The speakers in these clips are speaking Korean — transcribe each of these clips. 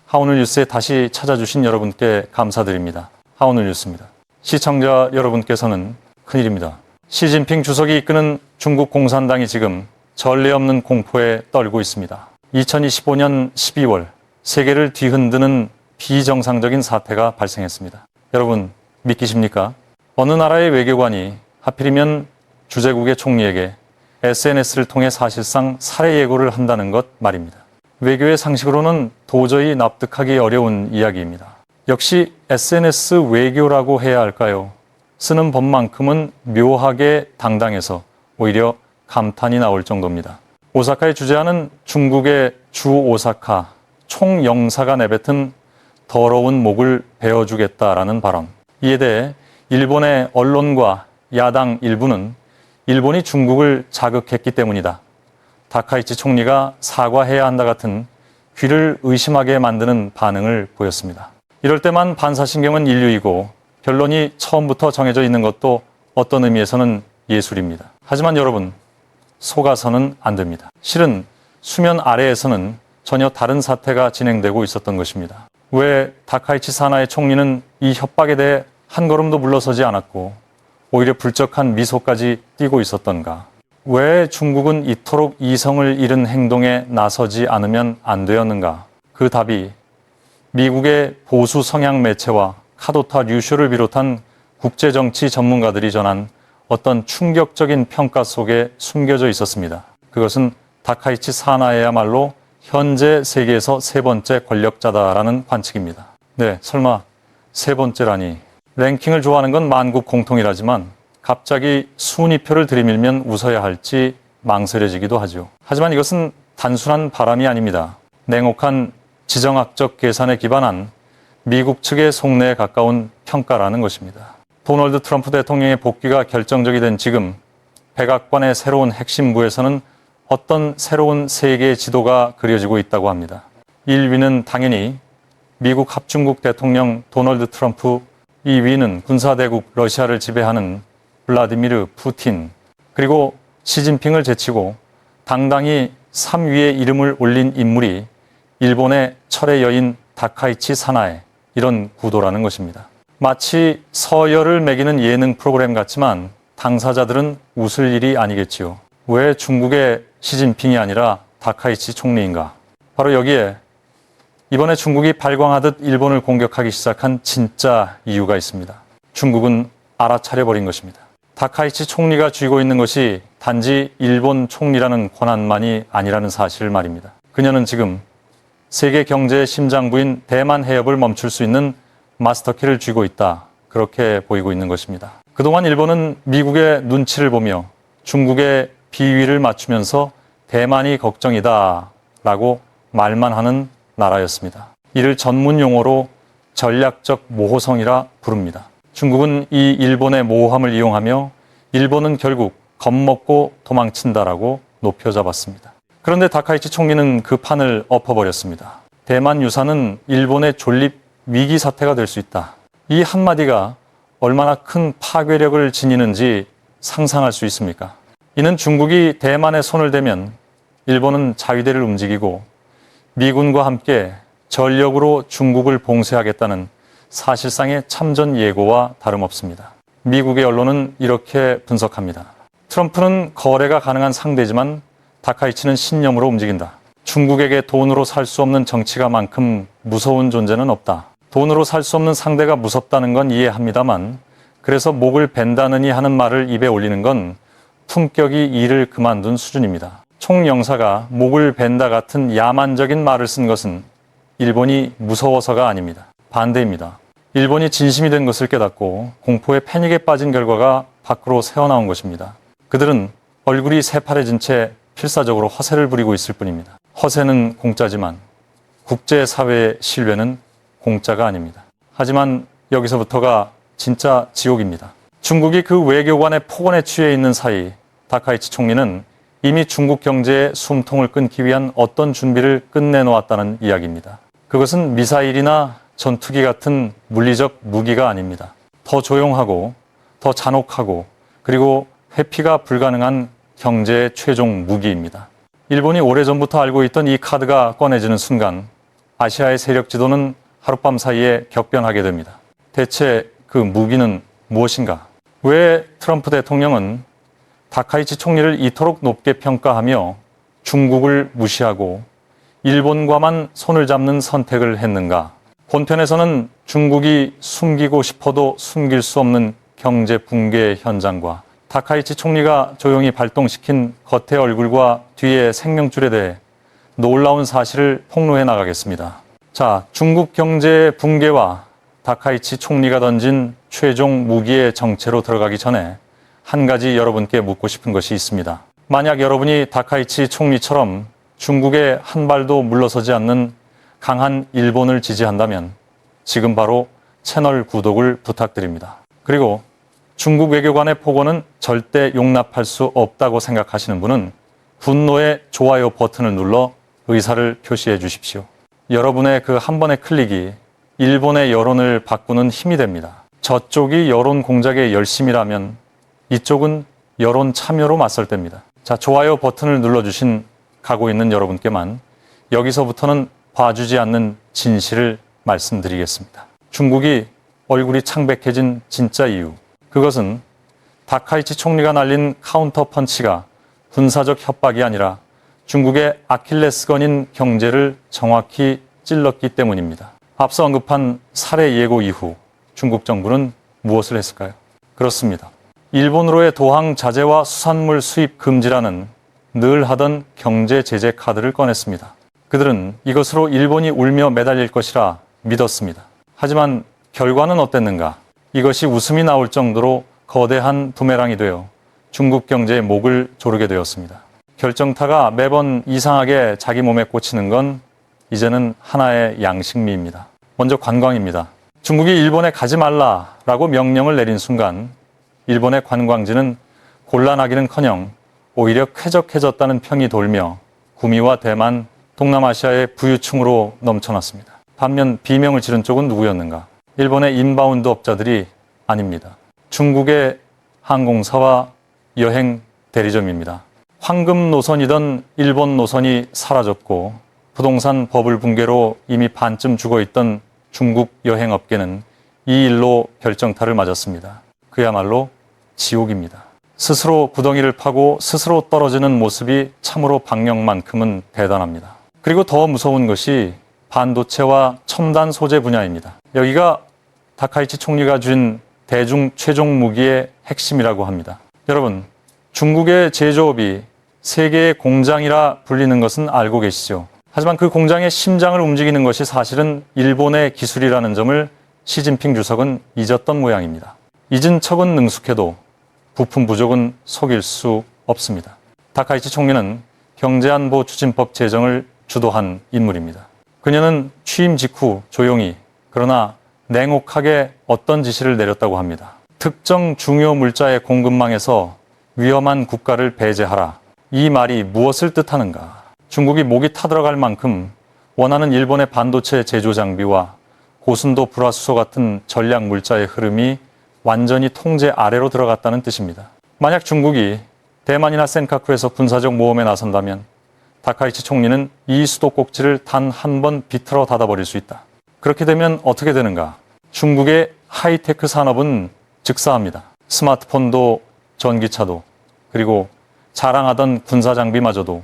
하오늘 뉴스에 다시 찾아주신 여러분께 감사드립니다. 하오늘 뉴스입니다. 시청자 여러분께서는 큰일입니다. 시진핑 주석이 이끄는 중국 공산당이 지금 전례 없는 공포에 떨고 있습니다. 2025년 12월 세계를 뒤흔드는 비정상적인 사태가 발생했습니다. 여러분 믿기십니까? 어느 나라의 외교관이 하필이면 주재국의 총리에게 SNS를 통해 사실상 살해 예고를 한다는 것 말입니다. 외교의 상식으로는 도저히 납득하기 어려운 이야기입니다. 역시 SNS 외교라고 해야 할까요? 쓰는 법만큼은 묘하게 당당해서 오히려 감탄이 나올 정도입니다. 오사카에 주재하는 중국의 주 오사카 총영사가 내뱉은 더러운 목을 베어주겠다라는 발언. 이에 대해 일본의 언론과 야당 일부는 일본이 중국을 자극했기 때문이다. 다카이치 총리가 사과해야 한다 같은 귀를 의심하게 만드는 반응을 보였습니다. 이럴 때만 반사신경은 인류이고 결론이 처음부터 정해져 있는 것도 어떤 의미에서는 예술입니다. 하지만 여러분, 속아서는 안 됩니다. 실은 수면 아래에서는 전혀 다른 사태가 진행되고 있었던 것입니다. 왜 다카이치 사나의 총리는 이 협박에 대해 한 걸음도 물러서지 않았고 오히려 불적한 미소까지 띠고 있었던가? 왜 중국은 이토록 이성을 잃은 행동에 나서지 않으면 안 되었는가? 그 답이 미국의 보수 성향 매체와 카도타 류쇼를 비롯한 국제정치 전문가들이 전한 어떤 충격적인 평가 속에 숨겨져 있었습니다. 그것은 다카이치 사나야말로 현재 세계에서 세 번째 권력자다라는 관측입니다. 네, 설마 세 번째라니. 랭킹을 좋아하는 건 만국 공통이라지만 갑자기 순위표를 들이밀면 웃어야 할지 망설여지기도 하죠. 하지만 이것은 단순한 바람이 아닙니다. 냉혹한 지정학적 계산에 기반한 미국 측의 속내에 가까운 평가라는 것입니다. 도널드 트럼프 대통령의 복귀가 결정적이 된 지금 백악관의 새로운 핵심부에서는 어떤 새로운 세계의 지도가 그려지고 있다고 합니다. 1위는 당연히 미국 합중국 대통령 도널드 트럼프, 2위는 군사대국 러시아를 지배하는 블라디미르 푸틴, 그리고 시진핑을 제치고 당당히 3위에 이름을 올린 인물이 일본의 철의 여인 다카이치 사나에, 이런 구도라는 것입니다. 마치 서열을 매기는 예능 프로그램 같지만 당사자들은 웃을 일이 아니겠지요. 왜 중국의 시진핑이 아니라 다카이치 총리인가? 바로 여기에 이번에 중국이 발광하듯 일본을 공격하기 시작한 진짜 이유가 있습니다. 중국은 알아차려버린 것입니다. 다카이치 총리가 쥐고 있는 것이 단지 일본 총리라는 권한만이 아니라는 사실을 말입니다. 그녀는 지금 세계 경제의 심장부인 대만 해협을 멈출 수 있는 마스터키를 쥐고 있다. 그렇게 보이고 있는 것입니다. 그동안 일본은 미국의 눈치를 보며 중국의 비위를 맞추면서 대만이 걱정이다 라고 말만 하는 나라였습니다. 이를 전문 용어로 전략적 모호성이라 부릅니다. 중국은 이 일본의 모호함을 이용하며 일본은 결국 겁먹고 도망친다라고 높여잡았습니다. 그런데 다카이치 총리는 그 판을 엎어버렸습니다. 대만 유사는 일본의 존립 위기 사태가 될 수 있다. 이 한마디가 얼마나 큰 파괴력을 지니는지 상상할 수 있습니까? 이는 중국이 대만에 손을 대면 일본은 자위대를 움직이고 미군과 함께 전력으로 중국을 봉쇄하겠다는 사실상의 참전 예고와 다름없습니다. 미국의 언론은 이렇게 분석합니다. 트럼프는 거래가 가능한 상대지만 다카이치는 신념으로 움직인다. 중국에게 돈으로 살 수 없는 정치가만큼 무서운 존재는 없다. 돈으로 살 수 없는 상대가 무섭다는 건 이해합니다만 그래서 목을 벤다느니 하는 말을 입에 올리는 건 품격이 일을 그만둔 수준입니다. 총영사가 목을 벤다 같은 야만적인 말을 쓴 것은 일본이 무서워서가 아닙니다. 반대입니다. 일본이 진심이 된 것을 깨닫고 공포에 패닉에 빠진 결과가 밖으로 새어나온 것입니다. 그들은 얼굴이 새파래진 채 필사적으로 허세를 부리고 있을 뿐입니다. 허세는 공짜지만 국제사회의 신뢰는 공짜가 아닙니다. 하지만 여기서부터가 진짜 지옥입니다. 중국이 그 외교관의 폭언에 취해 있는 사이 다카이치 총리는 이미 중국 경제의 숨통을 끊기 위한 어떤 준비를 끝내놓았다는 이야기입니다. 그것은 미사일이나 전투기 같은 물리적 무기가 아닙니다. 더 조용하고 더 잔혹하고 그리고 회피가 불가능한 경제의 최종 무기입니다. 일본이 오래전부터 알고 있던 이 카드가 꺼내지는 순간 아시아의 세력 지도는 하룻밤 사이에 격변하게 됩니다. 대체 그 무기는 무엇인가? 왜 트럼프 대통령은 다카이치 총리를 이토록 높게 평가하며 중국을 무시하고 일본과만 손을 잡는 선택을 했는가? 본편에서는 중국이 숨기고 싶어도 숨길 수 없는 경제 붕괴 현장과 다카이치 총리가 조용히 발동시킨 겉의 얼굴과 뒤의 생명줄에 대해 놀라운 사실을 폭로해 나가겠습니다. 자, 중국 경제 붕괴와 다카이치 총리가 던진 최종 무기의 정체로 들어가기 전에 한 가지 여러분께 묻고 싶은 것이 있습니다. 만약 여러분이 다카이치 총리처럼 중국에 한 발도 물러서지 않는 강한 일본을 지지한다면 지금 바로 채널 구독을 부탁드립니다. 그리고 중국 외교관의 폭언은 절대 용납할 수 없다고 생각하시는 분은 분노의 좋아요 버튼을 눌러 의사를 표시해 주십시오. 여러분의 그 한 번의 클릭이 일본의 여론을 바꾸는 힘이 됩니다. 저쪽이 여론 공작에 열심이라면 이쪽은 여론 참여로 맞설 때입니다. 자, 좋아요 버튼을 눌러주신 가고 있는 여러분께만 여기서부터는 봐주지 않는 진실을 말씀드리겠습니다. 중국이 얼굴이 창백해진 진짜 이유, 그것은 다카이치 총리가 날린 카운터 펀치가 군사적 협박이 아니라 중국의 아킬레스건인 경제를 정확히 찔렀기 때문입니다. 앞서 언급한 살해 예고 이후 중국 정부는 무엇을 했을까요? 그렇습니다. 일본으로의 도항 자제와 수산물 수입 금지라는 늘 하던 경제 제재 카드를 꺼냈습니다. 그들은 이것으로 일본이 울며 매달릴 것이라 믿었습니다. 하지만 결과는 어땠는가? 이것이 웃음이 나올 정도로 거대한 부메랑이 되어 중국 경제의 목을 조르게 되었습니다. 결정타가 매번 이상하게 자기 몸에 꽂히는 건 이제는 하나의 양식미입니다. 먼저 관광입니다. 중국이 일본에 가지 말라라고 명령을 내린 순간 일본의 관광지는 곤란하기는커녕 오히려 쾌적해졌다는 평이 돌며 구미와 대만, 동남아시아의 부유층으로 넘쳐났습니다. 반면 비명을 지른 쪽은 누구였는가? 일본의 인바운드 업자들이 아닙니다. 중국의 항공사와 여행 대리점입니다. 황금 노선이던 일본 노선이 사라졌고 부동산 버블 붕괴로 이미 반쯤 죽어있던 중국 여행업계는 이 일로 결정타를 맞았습니다. 그야말로 지옥입니다. 스스로 구덩이를 파고 스스로 떨어지는 모습이 참으로 박력만큼은 대단합니다. 그리고 더 무서운 것이 반도체와 첨단 소재 분야입니다. 여기가 다카이치 총리가 준 대중 최종 무기의 핵심이라고 합니다. 여러분, 중국의 제조업이 세계의 공장이라 불리는 것은 알고 계시죠? 하지만 그 공장의 심장을 움직이는 것이 사실은 일본의 기술이라는 점을 시진핑 주석은 잊었던 모양입니다. 잊은 척은 능숙해도 부품 부족은 속일 수 없습니다. 다카이치 총리는 경제안보 추진법 제정을 주도한 인물입니다. 그녀는 취임 직후 조용히 그러나 냉혹하게 어떤 지시를 내렸다고 합니다. 특정 중요 물자의 공급망에서 위험한 국가를 배제하라. 이 말이 무엇을 뜻하는가? 중국이 목이 타들어갈 만큼 원하는 일본의 반도체 제조 장비와 고순도 불화수소 같은 전략 물자의 흐름이 완전히 통제 아래로 들어갔다는 뜻입니다. 만약 중국이 대만이나 센카쿠에서 군사적 모험에 나선다면 다카이치 총리는 이 수도꼭지를 단 한 번 비틀어 닫아버릴 수 있다. 그렇게 되면 어떻게 되는가? 중국의 하이테크 산업은 즉사합니다. 스마트폰도 전기차도 그리고 자랑하던 군사장비마저도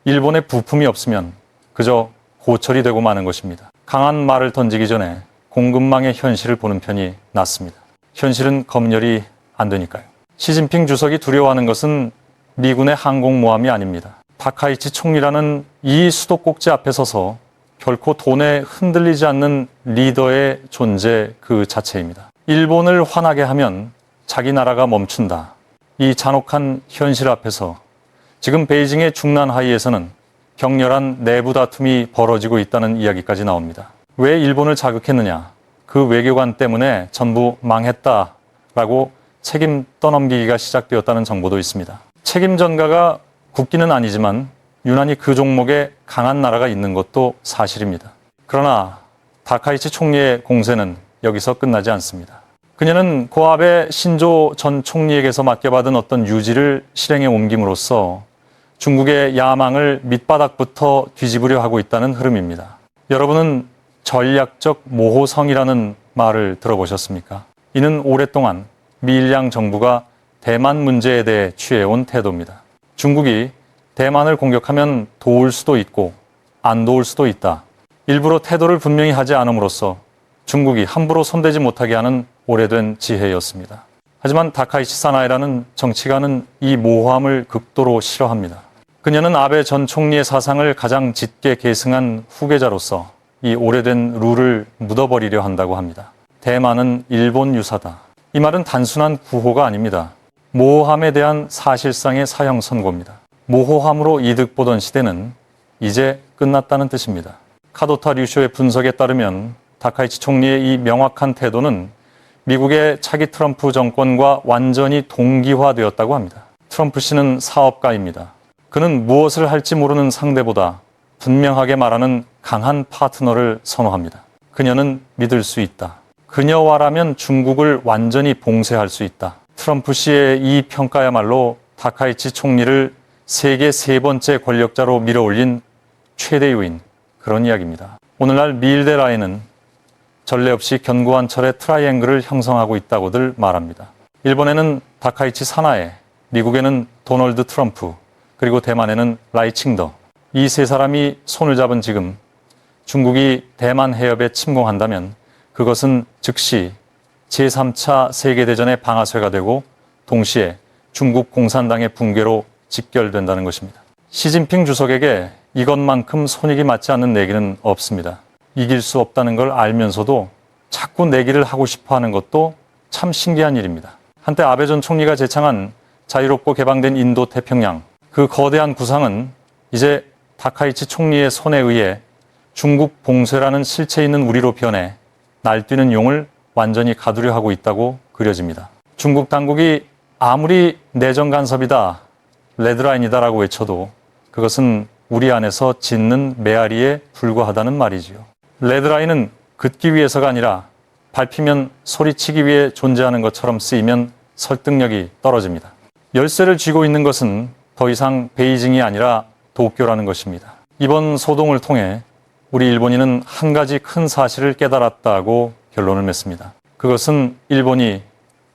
일본의 부품이 없으면 그저 고철이 되고 마는 것입니다. 강한 말을 던지기 전에 공급망의 현실을 보는 편이 낫습니다. 현실은 검열이 안 되니까요. 시진핑 주석이 두려워하는 것은 미군의 항공모함이 아닙니다. 다카이치 총리라는 이 수도꼭지 앞에 서서 결코 돈에 흔들리지 않는 리더의 존재 그 자체입니다. 일본을 화나게 하면 자기 나라가 멈춘다. 이 잔혹한 현실 앞에서 지금 베이징의 중난 하이에서는 격렬한 내부 다툼이 벌어지고 있다는 이야기까지 나옵니다. 왜 일본을 자극했느냐? 그 외교관 때문에 전부 망했다라고 책임 떠넘기기가 시작되었다는 정보도 있습니다. 책임 전가가 국기는 아니지만 유난히 그 종목에 강한 나라가 있는 것도 사실입니다. 그러나 다카이치 총리의 공세는 여기서 끝나지 않습니다. 그녀는 고아베 신조 전 총리에게서 맡겨받은 어떤 유지를 실행에 옮김으로써 중국의 야망을 밑바닥부터 뒤집으려 하고 있다는 흐름입니다. 여러분은 전략적 모호성이라는 말을 들어보셨습니까? 이는 오랫동안 미일양 정부가 대만 문제에 대해 취해온 태도입니다. 중국이 대만을 공격하면 도울 수도 있고 안 도울 수도 있다. 일부러 태도를 분명히 하지 않음으로써 중국이 함부로 손대지 못하게 하는 오래된 지혜였습니다. 하지만 다카이치 사나이라는 정치가는 이 모호함을 극도로 싫어합니다. 그녀는 아베 전 총리의 사상을 가장 짙게 계승한 후계자로서 이 오래된 룰을 묻어버리려 한다고 합니다. 대만은 일본 유사다. 이 말은 단순한 구호가 아닙니다. 모호함에 대한 사실상의 사형 선고입니다. 모호함으로 이득 보던 시대는 이제 끝났다는 뜻입니다. 카도타 류쇼의 분석에 따르면 다카이치 총리의 이 명확한 태도는 미국의 차기 트럼프 정권과 완전히 동기화되었다고 합니다. 트럼프 씨는 사업가입니다. 그는 무엇을 할지 모르는 상대보다 분명하게 말하는 강한 파트너를 선호합니다. 그녀는 믿을 수 있다. 그녀와라면 중국을 완전히 봉쇄할 수 있다. 트럼프 씨의 이 평가야말로 다카이치 총리를 세계 세 번째 권력자로 밀어올린 최대 요인, 그런 이야기입니다. 오늘날 미일대 라인은 전례 없이 견고한 철의 트라이앵글을 형성하고 있다고들 말합니다. 일본에는 다카이치 사나에, 미국에는 도널드 트럼프, 그리고 대만에는 라이칭더. 이 세 사람이 손을 잡은 지금 중국이 대만 해협에 침공한다면 그것은 즉시 제3차 세계대전의 방아쇠가 되고 동시에 중국 공산당의 붕괴로 직결된다는 것입니다. 시진핑 주석에게 이것만큼 손익이 맞지 않는 내기는 없습니다. 이길 수 없다는 걸 알면서도 자꾸 내기를 하고 싶어 하는 것도 참 신기한 일입니다. 한때 아베 전 총리가 제창한 자유롭고 개방된 인도 태평양, 그 거대한 구상은 이제 다카이치 총리의 손에 의해 중국 봉쇄라는 실체 있는 우리로 변해 날뛰는 용을 완전히 가두려 하고 있다고 그려집니다. 중국 당국이 아무리 내정 간섭이다, 레드라인이다라고 외쳐도 그것은 우리 안에서 짖는 메아리에 불과하다는 말이지요. 레드라인은 긋기 위해서가 아니라 밟히면 소리치기 위해 존재하는 것처럼 쓰이면 설득력이 떨어집니다. 열쇠를 쥐고 있는 것은 더 이상 베이징이 아니라 도쿄라는 것입니다. 이번 소동을 통해 우리 일본인은 한 가지 큰 사실을 깨달았다고 결론을 맺습니다. 그것은 일본이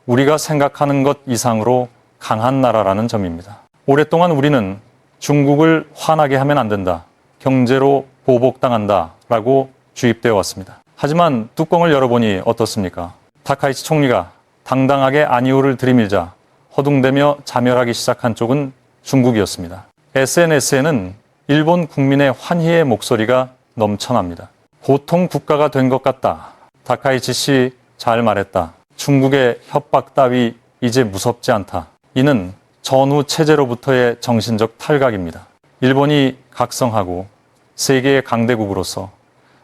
우리가 생각하는 것 이상으로 강한 나라라는 점입니다. 오랫동안 우리는 중국을 화나게 하면 안 된다, 경제로 보복당한다 라고 주입되어 왔습니다. 하지만 뚜껑을 열어보니 어떻습니까? 다카이치 총리가 당당하게 아니오를 들이밀자 허둥대며 자멸하기 시작한 쪽은 중국이었습니다. SNS에는 일본 국민의 환희의 목소리가 넘쳐납니다. 보통 국가가 된 것 같다. 다카이치 씨 잘 말했다. 중국의 협박 따위 이제 무섭지 않다. 이는 전후 체제로부터의 정신적 탈각입니다. 일본이 각성하고 세계의 강대국으로서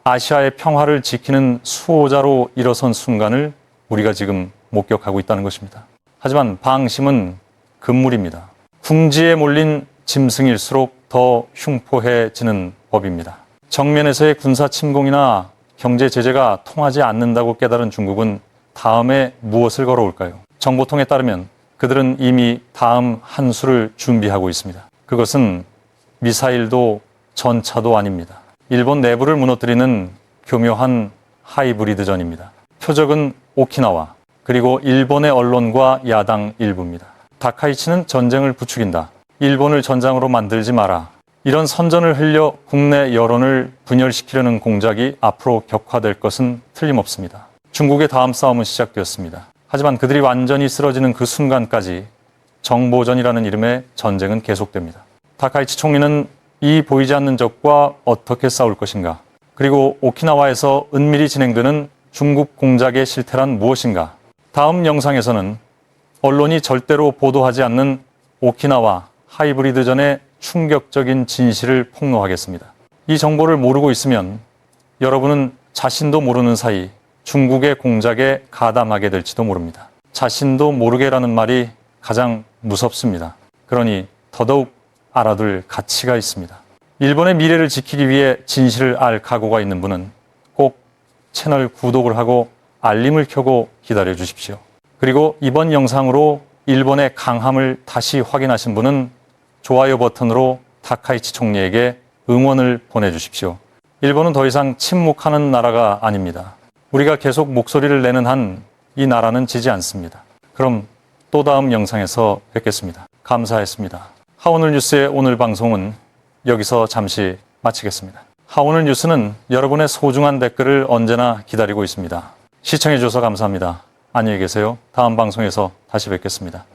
아시아의 평화를 지키는 수호자로 일어선 순간을 우리가 지금 목격하고 있다는 것입니다. 하지만 방심은 금물입니다. 궁지에 몰린 짐승일수록 더 흉포해지는 법입니다. 정면에서의 군사 침공이나 경제 제재가 통하지 않는다고 깨달은 중국은 다음에 무엇을 걸어올까요? 정보통에 따르면 그들은 이미 다음 한 수를 준비하고 있습니다. 그것은 미사일도 전차도 아닙니다. 일본 내부를 무너뜨리는 교묘한 하이브리드전입니다. 표적은 오키나와, 그리고 일본의 언론과 야당 일부입니다. 다카이치는 전쟁을 부추긴다. 일본을 전장으로 만들지 마라. 이런 선전을 흘려 국내 여론을 분열시키려는 공작이 앞으로 격화될 것은 틀림없습니다. 중국의 다음 싸움은 시작되었습니다. 하지만 그들이 완전히 쓰러지는 그 순간까지 정보전이라는 이름의 전쟁은 계속됩니다. 다카이치 총리는 이 보이지 않는 적과 어떻게 싸울 것인가? 그리고 오키나와에서 은밀히 진행되는 중국 공작의 실태란 무엇인가? 다음 영상에서는 언론이 절대로 보도하지 않는 오키나와 하이브리드전의 충격적인 진실을 폭로하겠습니다. 이 정보를 모르고 있으면 여러분은 자신도 모르는 사이 중국의 공작에 가담하게 될지도 모릅니다. 자신도 모르게라는 말이 가장 무섭습니다. 그러니 더더욱 알아둘 가치가 있습니다. 일본의 미래를 지키기 위해 진실을 알 각오가 있는 분은 꼭 채널 구독을 하고 알림을 켜고 기다려 주십시오. 그리고 이번 영상으로 일본의 강함을 다시 확인하신 분은 좋아요 버튼으로 다카이치 총리에게 응원을 보내주십시오. 일본은 더 이상 침묵하는 나라가 아닙니다. 우리가 계속 목소리를 내는 한 이 나라는 지지 않습니다. 그럼 또 다음 영상에서 뵙겠습니다. 감사했습니다. 하오늘 뉴스의 오늘 방송은 여기서 잠시 마치겠습니다. 하오늘 뉴스는 여러분의 소중한 댓글을 언제나 기다리고 있습니다. 시청해주셔서 감사합니다. 안녕히 계세요. 다음 방송에서 다시 뵙겠습니다.